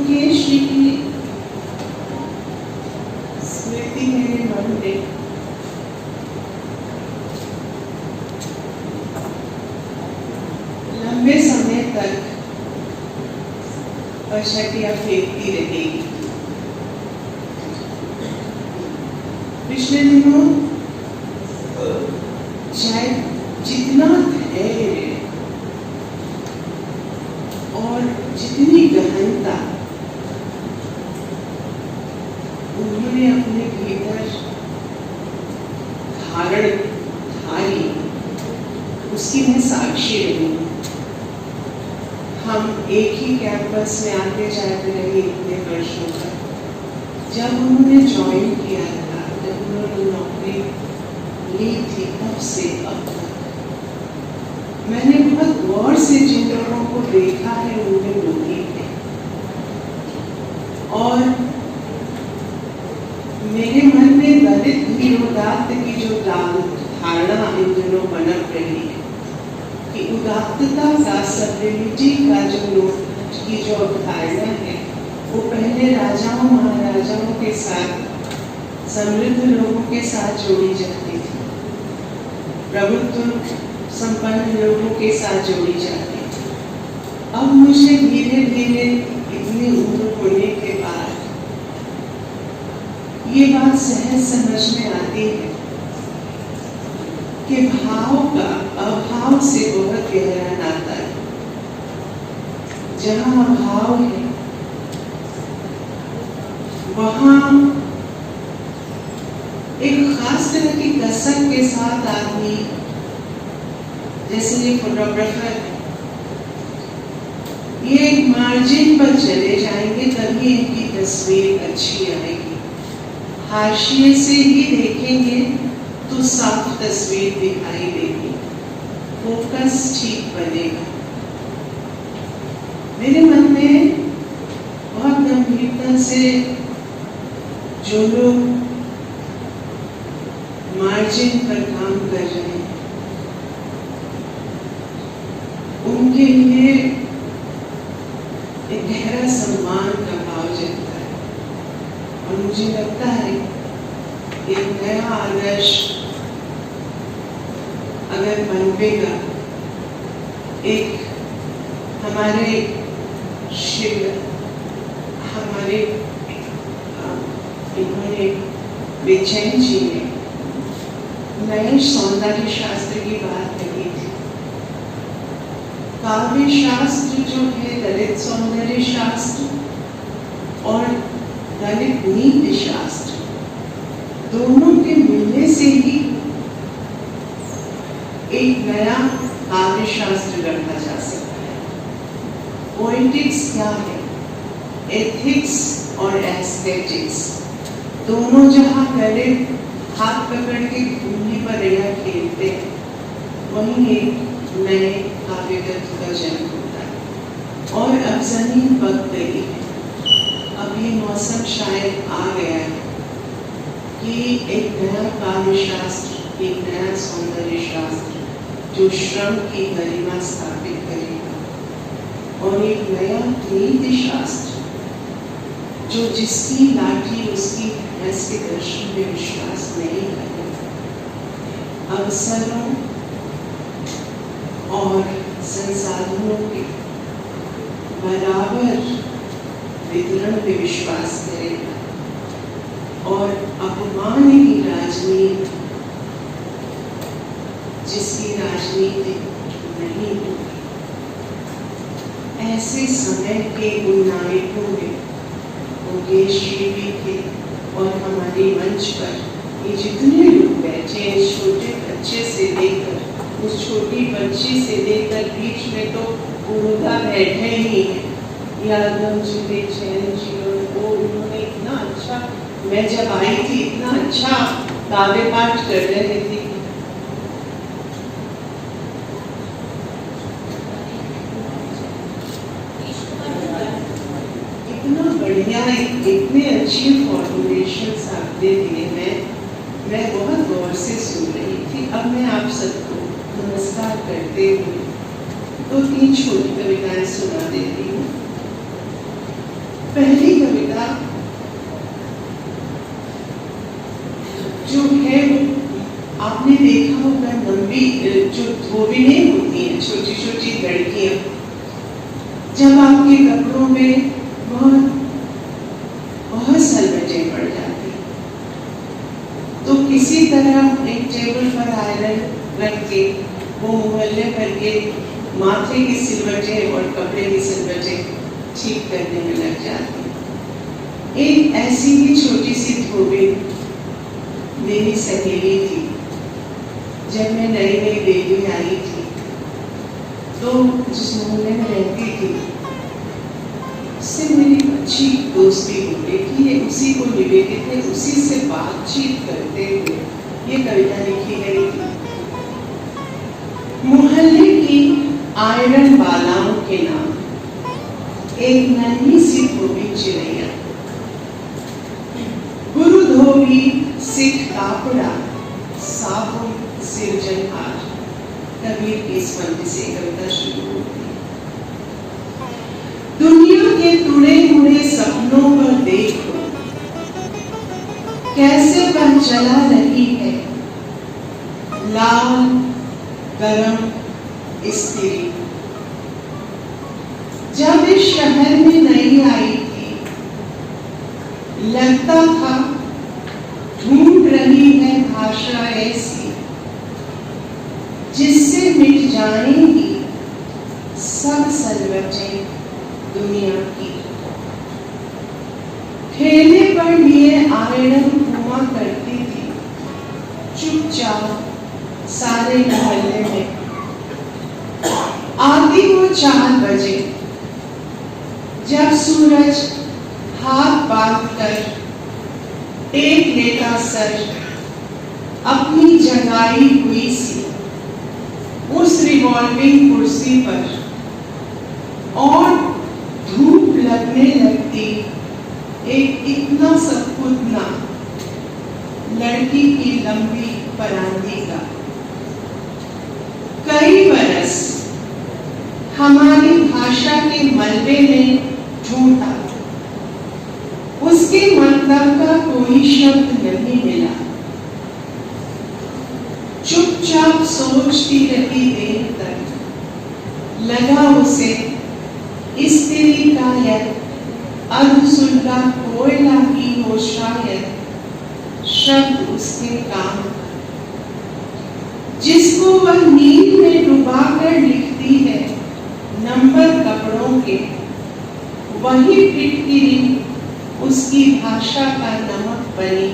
मुकेश जी की स्मृति मेरे मन में लंबे समय तक पछटियां फेंकती रहेगी। पिछले दिनों शायद जितना धैर्य और जितनी गहनता उन्होंने अपने भीतर धारी उसकी मैं साक्षी रही। हम एक ही कैंपस में आते जाते रहे इतने वर्षों तक। जब उन्होंने ज्वाइन किया था, जब उन्होंने नौकरी ली थी, तब से अब तक मैंने बहुत गौर से जिन लोगों को देखा है उनमें लोगी है। और मेरे मन में दलित धीरोदात्त की जो धारणा इन दिनों पनप रही है कि उदात्तता का, सब्लिमिटी का की जो अवधारणा है वो पहले राजाओं महाराजाओं के साथ, समृद्ध लोगों के साथ जोड़ी जाती थी, प्रभुत्व संपन्न लोगों के साथ जोड़ी जाती थी। अब मुझे धीरे धीरे इतनी उम्र होने के बाद ये बात सहज समझ में आती है कि भाव का अभाव से बहुत गहरा नाता है। जहाँ अभाव है वहाँ एक खास तरह की कसक के साथ आदमी, जैसे ये फोटोग्राफर है, ये एक मार्जिन पर चले जाएंगे तभी इनकी तस्वीर अच्छी आएगी। हाशिए से ही देखेंगे तो साफ तस्वीर दिखाई देगी, फोकस ठीक बनेगा। मेरे मन में बहुत गंभीरता से जो लोग मार्जिन पर काम कर रहे हैं उनके लिए एक गहरा सम्मान का भाव जगता है। और मुझे लगता है एक नया आदर्श अगर बनपेगा, एक हमारे हमारे इन्होंने बेचैन जी ने नए सौंदर्य शास्त्र की बात कही थी। काव्य शास्त्र जो है, दलित सौंदर्य शास्त्र और दलित नीति शास्त्र, दोनों के मिलने से ही एक नया काव्य शास्त्र गढ़ा जा सकता है। पोएटिक्स क्या है? एथिक्स और एस्थेटिक्स दोनों जहाँ गले हाथ पकड़ के भूमि पर रेया खेलते हैं, वहीं एक नए काव्य तत्व का जन्म होता है। और अब जमीन पक गई है, अब ये मौसम शायद आ गया है कि एक नया काव्य शास्त्र, एक नया सौंदर्य शास्त्र जो श्रम की गरिमा स्थापित करेगा, और एक नया नीति शास्त्र जो जिसकी लाठी उसकी भैंस के दर्शन में विश्वास नहीं करेगा। अवसरों और संसाधनों के बराबर वितरण में विश्वास करेगा, और अपमान की राजनीति जिसकी राजनीति नहीं होगी। ऐसे समय के उन नायकों में मुकेश जी भी थे, और हमारे मंच पर ये जितने लोग बैठे हैं, छोटे बच्चे से लेकर, उस छोटी बच्ची से लेकर बीच में तो बूढ़ा बैठे ही है, यादव जी, बेचैन जी, और वो उन्होंने इतना अच्छा, मैं जब आई थी इतना अच्छा काव्य पाठ कर रहे थे। इतना बढ़िया, इतने अच्छी फॉर्मुलेशंस आपने दिए। मैं बहुत गौर से सुन रही थी। अब मैं आप सबको नमस्कार करते हुए 2-3 छोटी कविताएं सुना देती हूँ। पहली कविता जो है आपने देखा होगा, लंबी जो धोबिनें होती हैं, छोटी छोटी लड़कियां, जब आपके कपड़ों में बहुत सलवटें पड़ जाती, तो किसी तरह एक टेबल पर आयरन रख के वो मोहल्ले भर के माथे की सिलवटें और कपड़े की सिलवटें ठीक करने में लग जाती। एक ऐसी ही छोटी सी धोबिन मेरी सहेली थी। जब मैं नई नई बेबी आई थी, तो जिस मोहल्ले में रहती थी, उससे मेरी अच्छी दोस्ती हो गई थी। ये उसी को निवेदित है, उसी से बातचीत करते हुए ये कविता लिखी गई थी। मोहल्ले की आयरन बालाओं के नाम एक नन्ही सी धोबी चिड़ैया, गुरु धोबी सिख कापड़ा साबुन सिरजनहार। कबीर की इस पंक्ति से कविता शुरू होती है। दुनिया के तुड़े मुड़े सपनों पर देखो, कैसे बन चला रही है लाल गरम स्त्री। जब इस शहर में नई आई थी, लगता था ढूंढ रही है भाषा ऐसी जिससे मिट जाएंगी सब सलवटें दुनिया की। ठेले पर लिए आयरन घुमा करती थी चुपचाप सारे मोहल्ले में। आती वो 4 बजे, जब सूरज हाथ बांध कर टेक लेता सर अपनी जगाई हुई सी उस रिवॉल्विंग कुर्सी पर, और धूप लगने लगती एक इतना सकुतना लड़की की लंबी परांधी का। कई बरस हमारी भाषा के मलबे में ढूंढा, उसके मतलब का कोई शब्द नहीं मिला। चुपचाप सोचती रही देर तक, लगा उसे स्त्री का यह अधसुलगा कोयला की हो शायद शब्द उसके काम, जिसको वह नींद में डुबा कर लिखती है नंबर कपड़ों के। वही फिटकिरी उसकी भाषा का नमक बनी,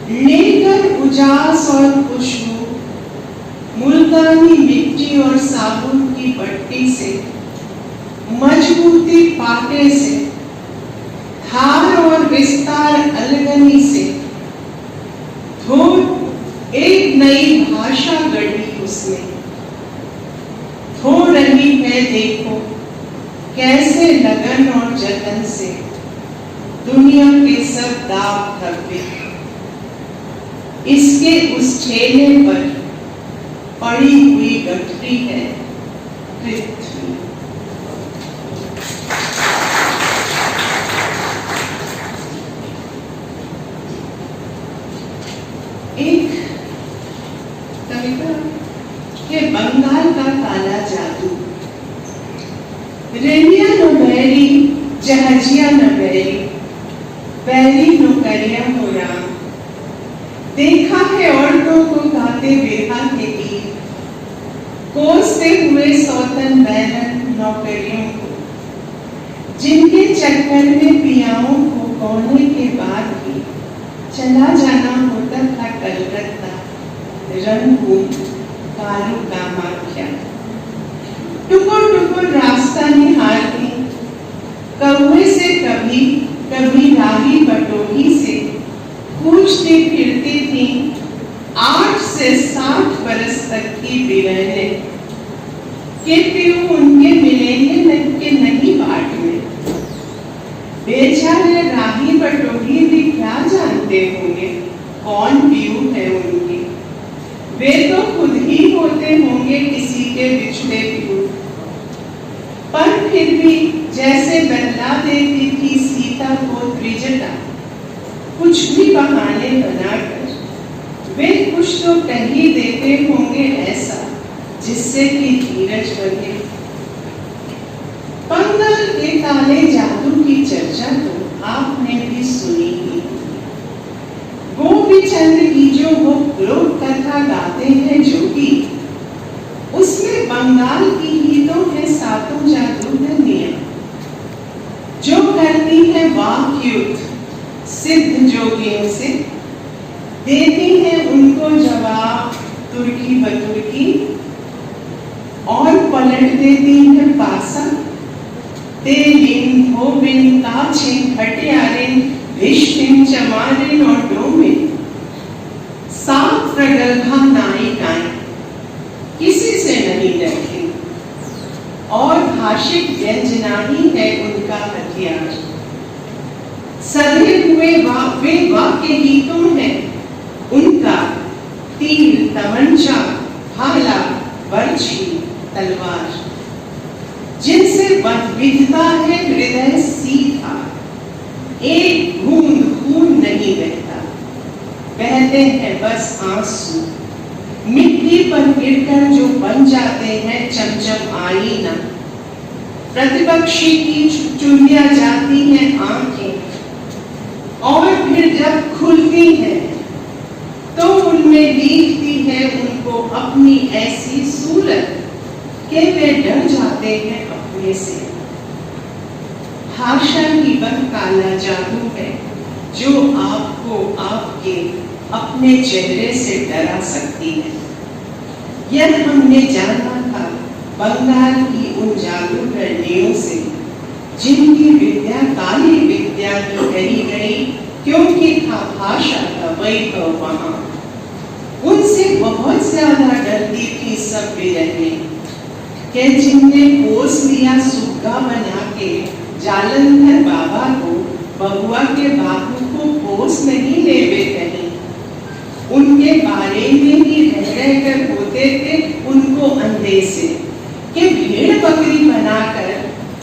लेकर उजास और खुशबू मुल्तानी मिट्टी और साबुन की पट्टी से, मजबूती पाटे से, धार और विस्तार अलगनी से धो एक नई भाषा गढ़ी उसने। धो रही है देखो कैसे लगन और जतन से दुनिया के सब दाग धब्बे। इसके उस ठेले पर पड़ी हुई गठरी है पृथ्वी। एक कविता है बंगाल का काला जादू। रेनिया नो बैरी जहाजिया न बैरी, बैरी नो करिया हो राम। देखा है औरतों को गाते बिरहा के गीत, कोसते हुए सौतन बैरन नौकरियों को, जिनके चक्कर में पियाओं को कौने के बाद भी चला जाना होता था कलकत्ता रंगभूमि कालू कामाख्या। टुकुर टुकुर रास्ता निहारती, कौवे से कभी कभी राही बटोही से पूछती फिरती थी 8 से 60 बरस तक की बिरहने के पीऊ उनके मिलेंगे के नहीं बाट में। बेचारे राही बटोही भी क्या जानते होंगे कौन पीऊ है उनके। वे तो खुद ही होते होंगे किसी के बिछड़े पीऊ, पर फिर भी जैसे बहला देती थी सीता को त्रिजटा, कुछ भी बहाने बनाकर वे कुछ तो कह ही देते होंगे ऐसा जिससे कि धीरज बने। बंगाल के काले जादू की चर्चा तो आपने भी सुनी ही। गोपीचंद की जो वो लोक कथा गाते हैं जोगी, उसमें बंगाल की ही तो है सातों जादूगरनियां, जो करती है वाक युद्ध सिद्ध जोगियों से, देती है उनको जवाब तुर्की बतुर्की, और पलट देती है पासा। तेलिन धोबिन काछिन खटियारिन विष्णिन चमारिन और डोमिन, सात प्रगल्भा नायिकाएं किसी से नहीं डरती, और भाषिक व्यंजना ही है उनका हथियार। सधे हुए वे वाक्य गीतों हैं उनका तीर तमंचा भाला बर्छी तलवार, जिनसे बंधता है हृदय सीधा, एक बूंद खून नहीं बहता, बहते हैं बस आंसू मिट्टी पर गिरकर जो बन जाते हैं चमचम आईना। प्रतिपक्षी की चुनिया जाती हैं आंखें, और फिर जब खुलती हैं तो उनमें दिखती है उनको अपनी ऐसी सूरत कि वे डर जाते हैं अपने से। भाषा ही वह काला जादू है जो आपको आपके अपने चेहरे से डरा सकती है। यह हमने जाना था बंगाल की उन जादूगरनियों से, जिनकी विद्या काली विद्या की कही गई, क्योंकि था भाषा का वैभव वहां। उनसे बहुत ज्यादा डरती थी सब विरहने, के जिनने पोस लिया सुग्गा बना के जालंधर बाबा को, बबुआ के बाबू को पोस नहीं लेवे कहीं। उनके बारे में ही रह कर होते थे उनको अंदेशे कि भेड़ बकरी बनाकर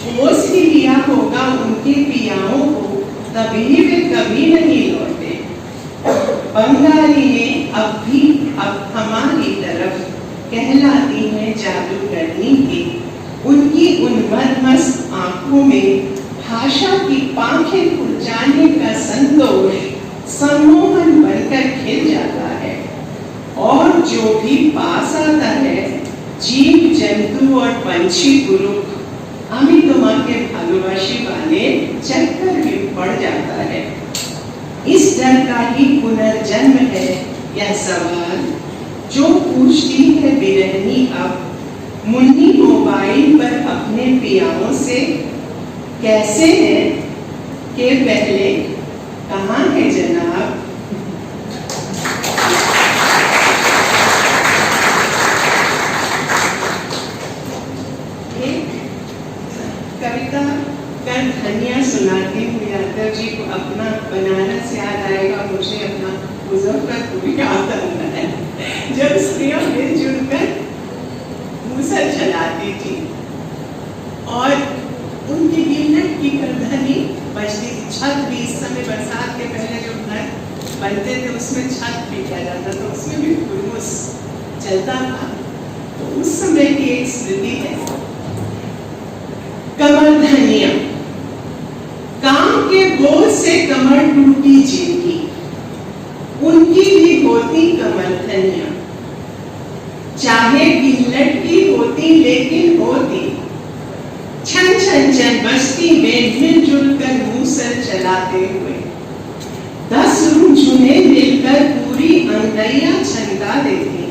पोस ही लिया होगा उनके पियाओं को, तभी वे कभी नहीं लौटे। बंगाली ने अब हमारी तरफ कहलाती है जादूगरनी की। उनकी उन मदमस्त आंखों में भाषा की पांखें खुल जाने का संतोष सम्मोहन बनकर खिल जाता है, और जो भी पास आता है जीव जंतु और पंछी पुरुष আমি তোমাকে ভালোবাসি वाले चक्कर में पड़ जाता है। इस डर का ही पुनर्जन्म है यह सवाल जो पूछती है बिरहनी अब मुन्नी मोबाइल पर अपने पियाओं से, कैसे है के पहले कहाँ है जनाब। कविता कर धनिया सुनाती हूँ यादव जी को। अपना बनारस याद आएगा, मुझे अपना मुजफ्फरपुर याद आता है, जब स्त्रियां मिलजुल कर मूसल चलाती थी और उनकी गिलट की करधनी बजती थी। छत भी इस समय बरसात के पहले जो घर बनते थे उसमें छत भी किया जाता था, उसमें भी खुरमुस चलता था। तो उस समय की एक स्मृति है। कमर धनिया, काम के बोझ से कमर टूटी जिनकी, उनकी भी होती कमर धनिया, चाहे गिलट की होती लेकिन होती। छन छन छन बस्ती में मिलजुल कर मूसल चलाते हुए 10 रुझुने मिलकर पूरी अंगैया छनका देती।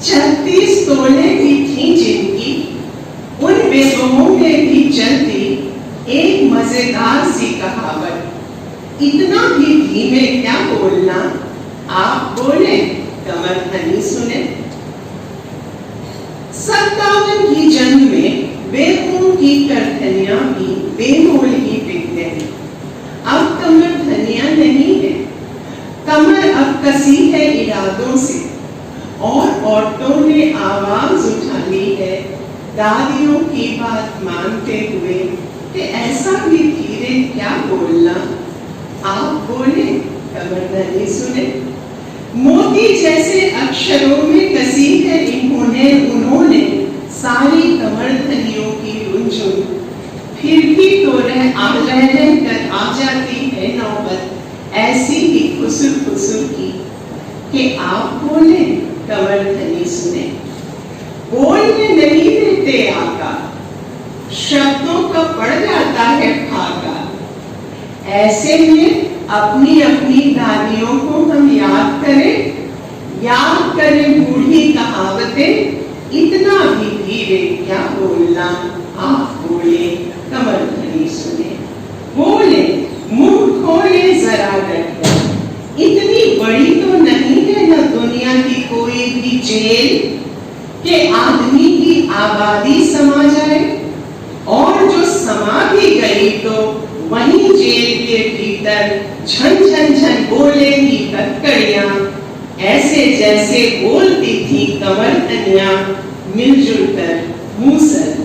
36 तोले भी थी जिनकी, उन बेगमों में भी चलती एक मजेदार सी कहावत, इतना भी धीमे क्या बोलना, आप बोले कमर धनी सुने। 57 की जंग में बेगमों की करधनियां भी बेमोल ही बिक गई। अब कमर धनिया नहीं है, कमर अब कसी है इरादों से, और औरतों ने आवाज उठा ली है दादियों की बात मानते हुए कि ऐसा भी धीरे क्या बोलना, आप बोले कमरधनी सुने। मोती जैसे अक्षरों में कसी है उन्होंने सारी कमरधनियों की रुंझुन, फिर भी तो रह कर आ जाती है नौबत ऐसी ही खुसुर खुसुर की कि आप बोले कमरधनी सुने। बोलने नहीं देते आका, शब्दों का पड़ जाता है फाका। ऐसे में अपनी अपनी दादियों को हम याद करें बूढ़ी कहावतें, इतना भी धीरे क्या बोलना, आप बोले कमरधनी सुने। बोले मुंह खोले जरा डटकर, इतनी बड़ी तो नहीं है न दुनिया की कोई भी जेल कि आदमी की आबादी समा जाए, और जो समा भी गई तो वहीं जेल के भीतर झन झन झन बोलेंगी कड़कड़ियां, ऐसे जैसे बोलती थी कमरधनियां मिलजुल कर मूसल